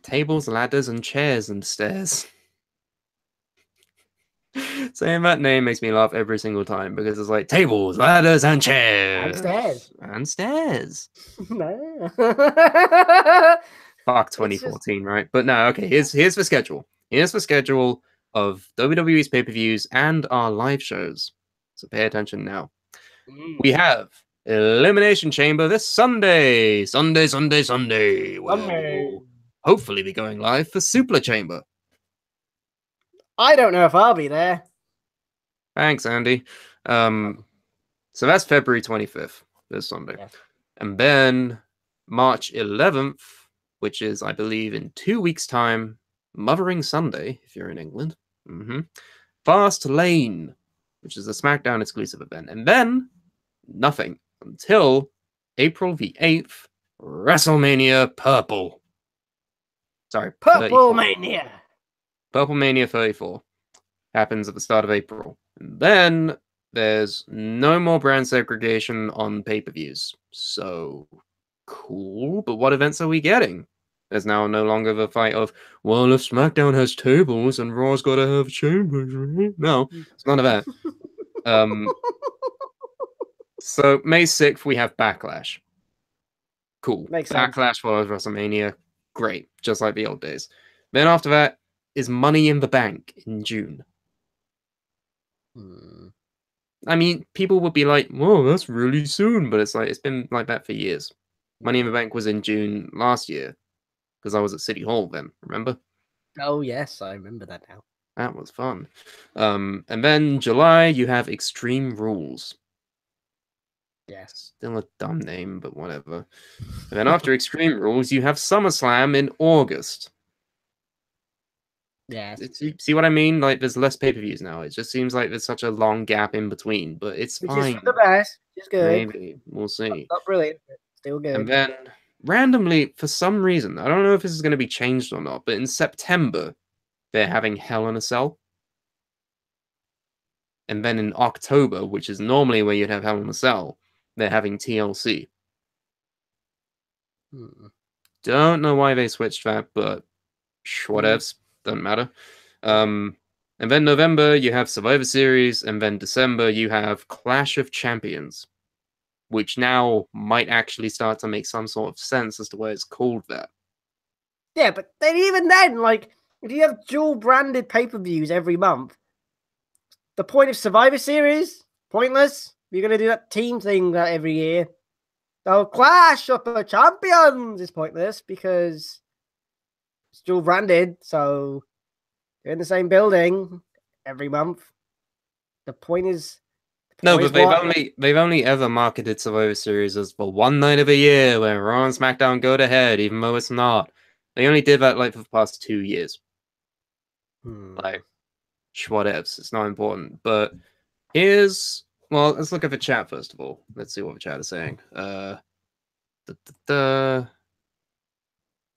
Speaker 2: Tables, ladders, and chairs and stairs. Saying that name makes me laugh every single time because it's like tables, ladders, and chairs.
Speaker 1: And stairs.
Speaker 2: And stairs.
Speaker 1: No.
Speaker 2: Fuck
Speaker 1: It's
Speaker 2: 2014, right? But no, okay, here's the schedule. Here's the schedule of WWE's pay-per-views and our live shows. So pay attention now. We have Elimination Chamber this Sunday. Sunday. Where we'll hopefully be going live for Suplah Chamber.
Speaker 1: I don't know if I'll be there.
Speaker 2: Thanks, Andy. So that's February 25th, this Sunday.
Speaker 1: Yes.
Speaker 2: And then March 11th, which is, I believe, in 2 weeks' time, Mothering Sunday, if you're in England. Fast Lane, which is a SmackDown exclusive event. And then nothing until April the 8th, WrestleMania Purple. Sorry,
Speaker 1: Purple
Speaker 2: 34.
Speaker 1: Mania.
Speaker 2: Purple Mania 34 happens at the start of April. And then there's no more brand segregation on pay-per-views. So cool, but what events are we getting? There's now no longer the fight of, well, if SmackDown has tables and Raw's got to have chambers, right? No, it's none of that. So May 6th, we have Backlash. Cool.
Speaker 1: Makes sense.
Speaker 2: Backlash follows WrestleMania. Great. Just like the old days. Then after that is Money in the Bank in June. I mean, people would be like, whoa, that's really soon. But it's like, it's been like that for years. Money in the Bank was in June last year. Because I was at City Hall then, remember?
Speaker 1: Oh, yes, I remember that now.
Speaker 2: That was fun. And then July, you have Extreme Rules.
Speaker 1: Yes.
Speaker 2: Still a dumb name, but whatever. And then after Extreme Rules, you have SummerSlam in August.
Speaker 1: Yes.
Speaker 2: See what I mean? Like, there's less pay-per-views now. It just seems like there's such a long gap in between, but it's
Speaker 1: Which
Speaker 2: fine.
Speaker 1: is the best. Which is good.
Speaker 2: Maybe. We'll see.
Speaker 1: Not brilliant, but still good.
Speaker 2: And then, randomly, for some reason, I don't know if this is going to be changed or not, but in September, they're having Hell in a Cell. And then in October, which is normally where you'd have Hell in a Cell, they're having TLC. Don't know why they switched that, but whatevs, doesn't matter. And then November, you have Survivor Series, and then December, you have Clash of Champions, which now might actually start to make some sort of sense as to why it's called that.
Speaker 1: Yeah, but then even then, like, if you have dual branded pay-per-views every month, the point of Survivor Series, pointless. You're going to do that team thing that every year. The Clash of the Champions is pointless because it's dual branded, so they're in the same building every month. The point is...
Speaker 2: No, but they've only ever marketed Survivor Series as for one night of a year where Raw and SmackDown go to head, even though it's not. They only did that like for the past 2 years. Like, whatevs, it's not important. But here's, well, let's look at the chat first of all. Let's see what the chat is saying. The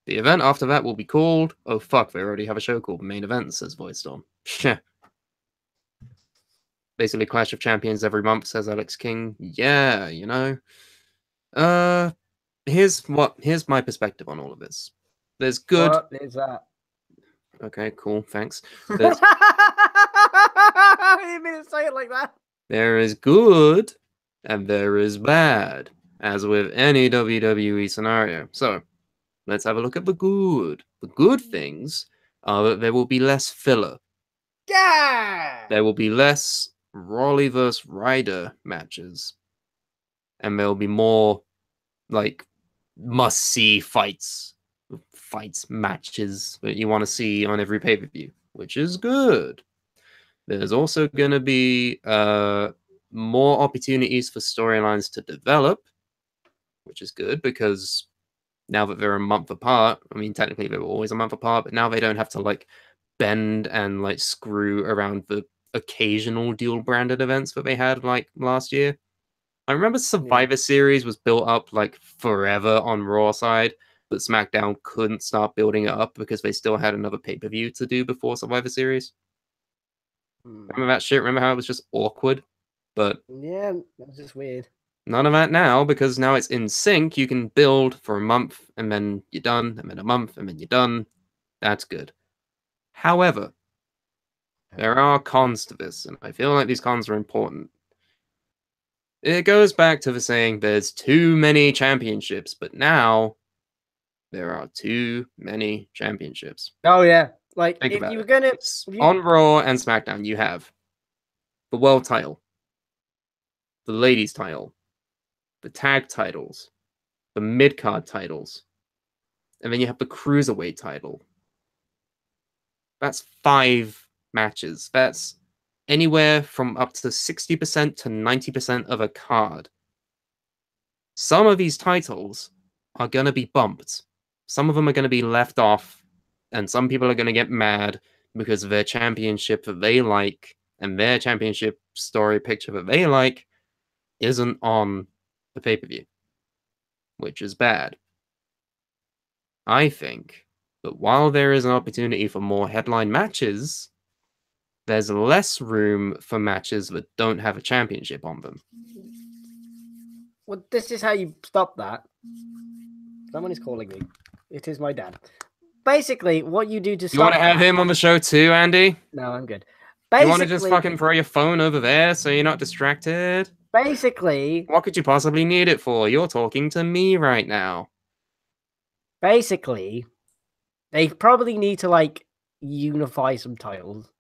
Speaker 2: event after that will be called, oh fuck, they already have a show called Main Event, says Voice Storm. Basically Clash of Champions every month, says Alex King. Yeah, you know. Here's my perspective on all of this. There's good.
Speaker 1: What is that?
Speaker 2: Okay, cool, thanks.
Speaker 1: You didn't mean to say it like that.
Speaker 2: There is good and there is bad, as with any WWE scenario. So let's have a look at the good. The good things are that there will be less filler.
Speaker 1: Yeah.
Speaker 2: There will be less Raleigh vs. Ryder matches. And there'll be more, like, must-see matches that you want to see on every pay-per-view, which is good. There's also going to be more opportunities for storylines to develop, which is good because now that they're a month apart, I mean, technically they were always a month apart, but now they don't have to like bend and like screw around the occasional dual-branded events that they had like last year. I remember Survivor Series was built up like forever on Raw side, but SmackDown couldn't start building it up because they still had another pay-per-view to do before Survivor Series. Remember that shit? Remember how it was just awkward? But
Speaker 1: yeah, that's just weird.
Speaker 2: None of that now, because now it's in sync. You can build for a month, and then you're done, and then a month, and then you're done. That's good. However, there are cons to this, and I feel like these cons are important. It goes back to the saying there's too many championships, but now there are too many championships.
Speaker 1: Oh, yeah. Like,
Speaker 2: Think
Speaker 1: if
Speaker 2: about
Speaker 1: you were
Speaker 2: it.
Speaker 1: going to...
Speaker 2: On Raw and SmackDown, you have the world title, the ladies title, the tag titles, the mid-card titles, and then you have the cruiserweight title. That's 5 matches. That's anywhere from up to 60% to 90% of a card. Some of these titles are going to be bumped. Some of them are going to be left off, and some people are going to get mad because their championship that they like and their championship story picture that they like isn't on the pay-per-view, which is bad. I think that while there is an opportunity for more headline matches, there's less room for matches that don't have a championship on them.
Speaker 1: Well, this is how you stop that. Someone is calling me. It is my dad. Basically, what you do to stop...
Speaker 2: You want to have him on the show too, Andy?
Speaker 1: No, I'm good.
Speaker 2: You want to just fucking throw your phone over there so you're not distracted?
Speaker 1: Basically...
Speaker 2: What could you possibly need it for? You're talking to me right now.
Speaker 1: Basically, they probably need to, like, unify some titles.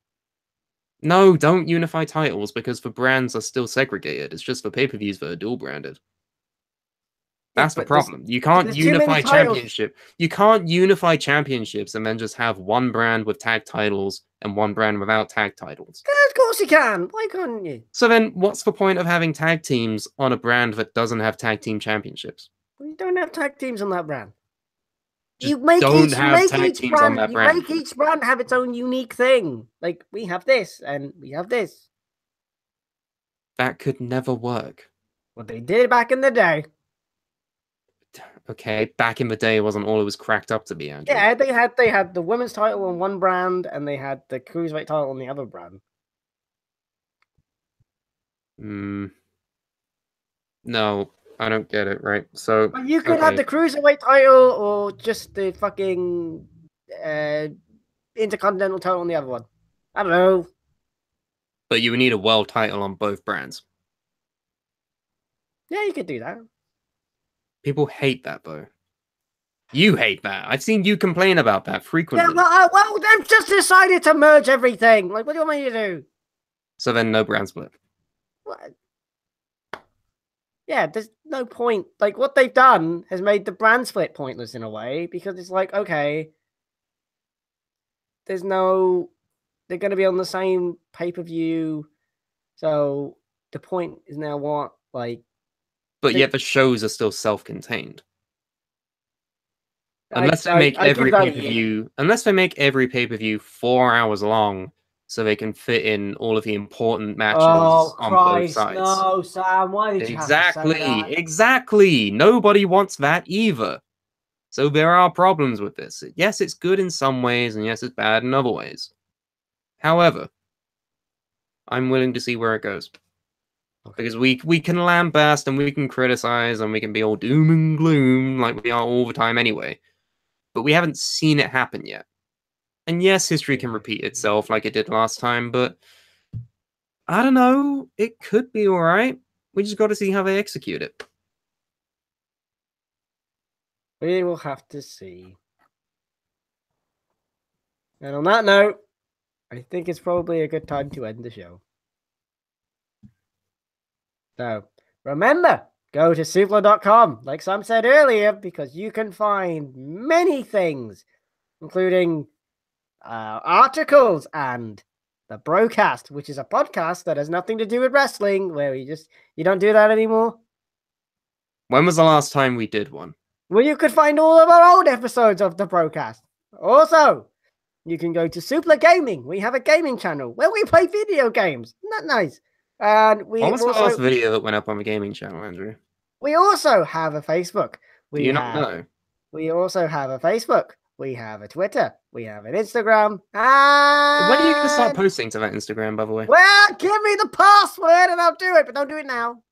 Speaker 2: No, don't unify titles because the brands are still segregated. It's just the pay-per-views that are dual-branded. That's the problem. You can't unify championship. You can't unify championships and then just have one brand with tag titles and one brand without tag titles.
Speaker 1: Of course you can. Why couldn't you?
Speaker 2: So then what's the point of having tag teams on a brand that doesn't have tag team championships?
Speaker 1: You don't have tag teams on that brand.
Speaker 2: Just
Speaker 1: You make
Speaker 2: don't
Speaker 1: each,
Speaker 2: have
Speaker 1: make
Speaker 2: tag
Speaker 1: each
Speaker 2: teams
Speaker 1: brand,
Speaker 2: on that
Speaker 1: you
Speaker 2: brand.
Speaker 1: make each brand have its own unique thing. Like, we have this and we have this.
Speaker 2: That could never work.
Speaker 1: What they did back in the day.
Speaker 2: Okay, back in the day wasn't all it was cracked up to be, Andrew.
Speaker 1: Yeah, they had the women's title on one brand and they had the cruiserweight title on the other brand.
Speaker 2: No, I don't get it, right? So
Speaker 1: But you could have the cruiserweight title or just the fucking intercontinental title on the other one. I don't know.
Speaker 2: But you would need a world title on both brands.
Speaker 1: Yeah, you could do that.
Speaker 2: People hate that, though. You hate that. I've seen you complain about that frequently.
Speaker 1: Yeah, well, they've just decided to merge everything. Like, what do you want me to do?
Speaker 2: So then no brand split.
Speaker 1: What? Yeah, there's no point. Like, what they've done has made the brand split pointless in a way, because it's like, okay, they're going to be on the same pay-per-view, so the point is now what? Like,
Speaker 2: but yet the shows are still self-contained. Unless they make every pay-per-view 4 hours long, so they can fit in all of the important matches on both sides.
Speaker 1: No, Sam, why did you have to say that?
Speaker 2: Exactly. Nobody wants that either. So there are problems with this. Yes, it's good in some ways, and yes, it's bad in other ways. However, I'm willing to see where it goes. Okay. Because we can lambast and we can criticize and we can be all doom and gloom like we are all the time anyway. But we haven't seen it happen yet. And yes, history can repeat itself like it did last time, but I don't know. It could be alright. We just got to see how they execute it.
Speaker 1: We will have to see. And on that note, I think it's probably a good time to end the show. So, remember go to suplah.com, like Sam said earlier, because you can find many things, including articles and the broadcast, which is a podcast that has nothing to do with wrestling, where you don't do that anymore.
Speaker 2: When was the last time we did one?
Speaker 1: Well, you could find all of our old episodes of the broadcast. Also, you can go to Suplah Gaming. We have a gaming channel where we play video games. Isn't that nice? And
Speaker 2: What was the last video that went up on the gaming channel, Andrew?
Speaker 1: We also have a Facebook.
Speaker 2: Do you not know?
Speaker 1: We also have a Facebook. We have a Twitter. We have an Instagram. And
Speaker 2: When are you going to start posting to that Instagram, by the way?
Speaker 1: well, give me the password and I'll do it, but don't do it now.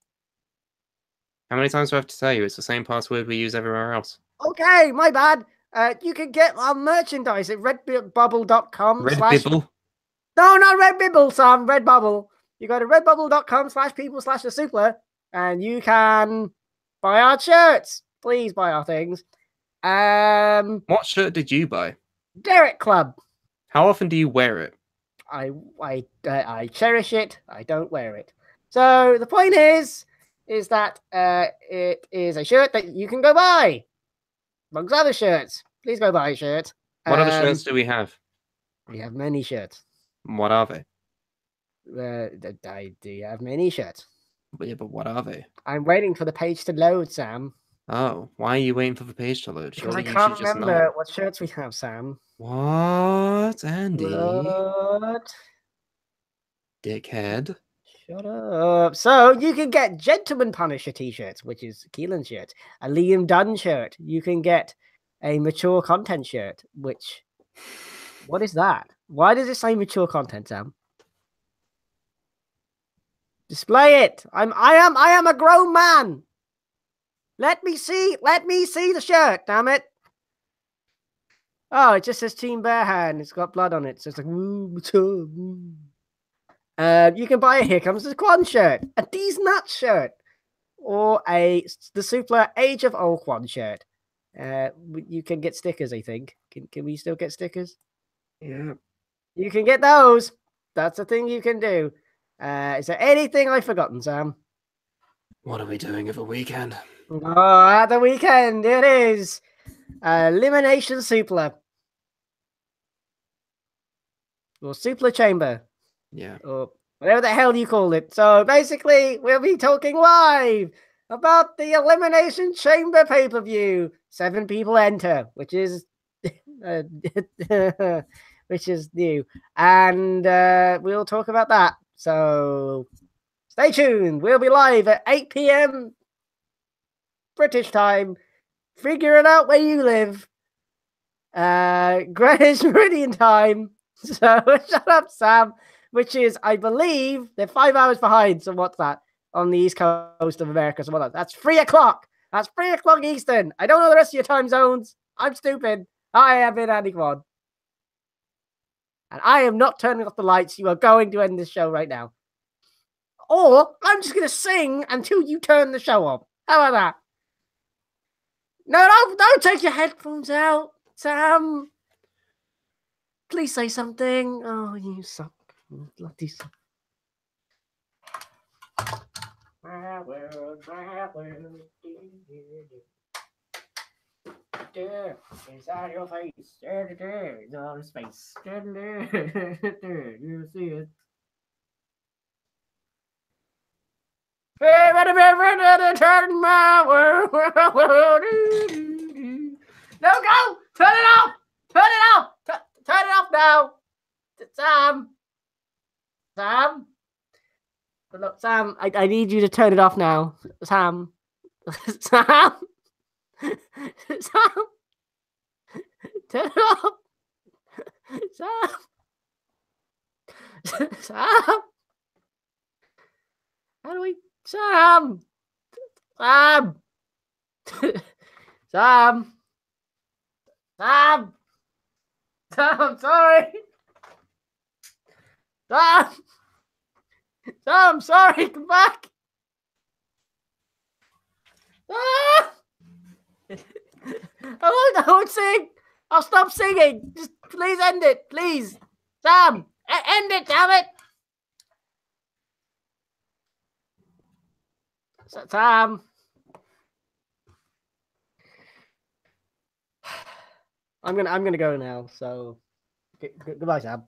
Speaker 2: How many times do I have to tell you? It's the same password we use everywhere else.
Speaker 1: Okay, my bad. You can get our merchandise at redbubble.com.
Speaker 2: Redbubble?
Speaker 1: No, not Redbubble, Sam. Redbubble. You go to redbubble.com/people/the and you can buy our shirts. Please buy our things.
Speaker 2: What shirt did you buy?
Speaker 1: Derek Club.
Speaker 2: How often do you wear it?
Speaker 1: I cherish it. I don't wear it. So the point is that it is a shirt that you can go buy. Amongst other shirts. Please go buy a shirt.
Speaker 2: What other shirts do we have?
Speaker 1: We have many shirts.
Speaker 2: What are they?
Speaker 1: I do have many shirts.
Speaker 2: Yeah, but what are they?
Speaker 1: I'm waiting for the page to load, Sam.
Speaker 2: Oh, why are you waiting for the page to load?
Speaker 1: Because
Speaker 2: Surely
Speaker 1: I
Speaker 2: you
Speaker 1: can't
Speaker 2: should just
Speaker 1: remember
Speaker 2: know.
Speaker 1: what shirts we have, Sam.
Speaker 2: What, Andy?
Speaker 1: What?
Speaker 2: Dickhead.
Speaker 1: Shut up. So you can get Gentleman Punisher t-shirts, which is Keelan's shirt, a Liam Dunn shirt. You can get a mature content shirt, which what is that? Why does it say mature content, Sam? Display it. I am a grown man. Let me see the shirt, damn it. Oh, it just says Team Bear Hand. It's got blood on it. So it's like, mature. You can buy a Here Comes the Quan shirt, a D's Nuts shirt, or the Suplah Age of Old Quan shirt. You can get stickers, I think. Can we still get stickers?
Speaker 2: Yeah.
Speaker 1: You can get those. That's a thing you can do. Is there anything I've forgotten, Sam?
Speaker 2: What are we doing over the weekend?
Speaker 1: Oh, at the weekend, it is Elimination Suplah. Or Suplah Chamber.
Speaker 2: Yeah.
Speaker 1: Or whatever the hell you call it. So basically, we'll be talking live about the Elimination Chamber pay-per-view. 7 people enter, which is which is new. And we'll talk about that. So stay tuned. We'll be live at 8 p.m. British time. Figure it out where you live. Greenwich Meridian time. So shut up, Sam. Which is, I believe, they're 5 hours behind. So what's that? On the East Coast of America. So what? That's 3 o'clock. That's 3 o'clock Eastern. I don't know the rest of your time zones. I'm stupid. I have been Andy Quad. And I am not turning off the lights. You are going to end this show right now. Or I'm just going to sing until you turn the show off. How about that? No, don't take your headphones out, Sam. Please say something. Oh, you suck. Bloody suck. My world, inside your face, it's on space. You see it. Turn my world. No, go! Turn it off! Turn it off! Turn it off now! Sam? But look, Sam, I need you to turn it off now. Sam? Sam? Sam? Turn it off! Sam? Sam? How do we... Sam! Sam! Sam! Sam! Sam, I'm sorry! Sam! Sam, I'm sorry, come back! Ah! I won't sing! I'll stop singing! Just please end it, please! Sam! End it, damn it! Sam! I'm gonna go now. So goodbye, Sam.